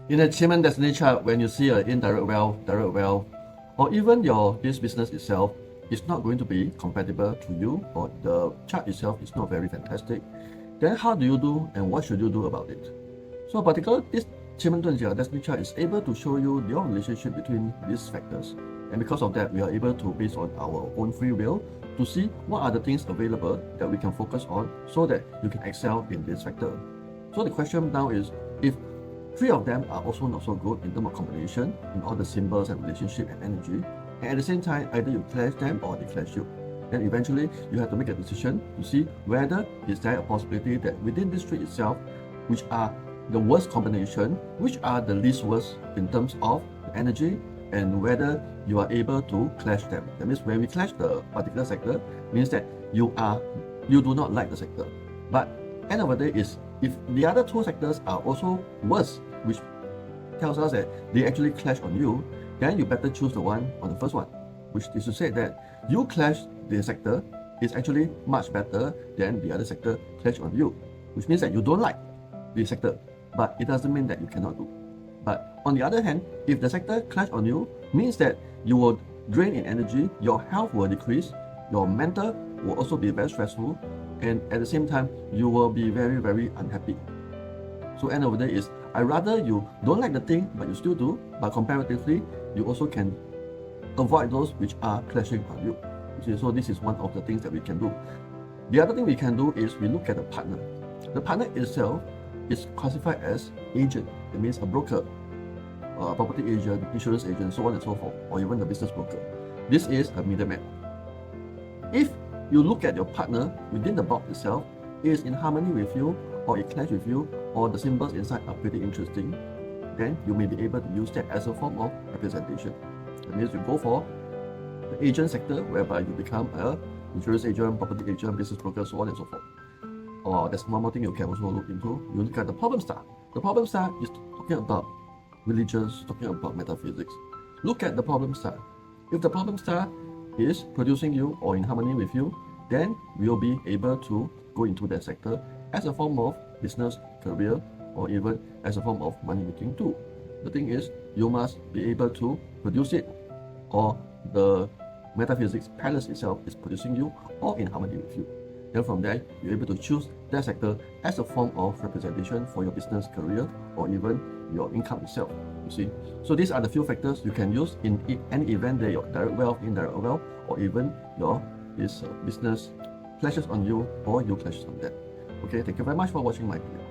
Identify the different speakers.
Speaker 1: In a Qi Men destiny chart, when you see an indirect wealth, direct wealth, or even this business itself is not going to be compatible to you, or the chart itself is not very fantastic, then how do you do and what should you do about it? So particularly this Qi Men Dun Jia destiny chart is able to show you your relationship between these factors. And because of that, we are able to, based on our own free will, to see what are the things available that we can focus on so that you can excel in this factor. So the question now is, if three of them are also not so good in terms of combination, in all the symbols and relationship and energy, and at the same time, either you clash them or they clash you, then eventually you have to make a decision to see whether is there a possibility that within this three itself, which are the worst combination, which are the least worst in terms of the energy, and whether you are able to clash them. That means when we clash the particular sector, means that you do not like the sector. But end of the day is, if the other two sectors are also worse, which tells us that they actually clash on you, then you better choose the one on the first one, which is to say that you clash the sector is actually much better than the other sector clash on you, which means that you don't like the sector, but it doesn't mean that you cannot do. But on the other hand, if the sector clash on you, means that you will drain in energy, your health will decrease, your mental will also be very stressful, and at the same time, you will be very, very unhappy. So end of the day is, I rather you don't like the thing, but you still do, but comparatively, you also can avoid those which are clashing on you. So this is one of the things that we can do. The other thing we can do is we look at the partner. The partner itself is classified as agent. It means a broker, a property agent, insurance agent, so on and so forth, or even the business broker. This is a middleman. If you look at your partner within the box itself, is in harmony with you, or it clashes with you, or the symbols inside are pretty interesting, then you may be able to use that as a form of representation. That means you go for the agent sector, whereby you become a insurance agent, property agent, business broker, so on and so forth. Or there's one more thing you can also look into. You look at the problem star. The problem star is talking about religions, talking about metaphysics. Look at the problem star. If the problem star is producing you or in harmony with you, then we'll be able to go into that sector as a form of business, career, or even as a form of money making too. The thing is, you must be able to produce it, or the metaphysics palace itself is producing you or in harmony with you. Then from there, you're able to choose that sector as a form of representation for your business, career, or even your income itself. You see, so these are the few factors you can use in any event that your direct wealth, indirect wealth, or even your business clashes on you or you clashes on them. Okay, thank you very much for watching my video.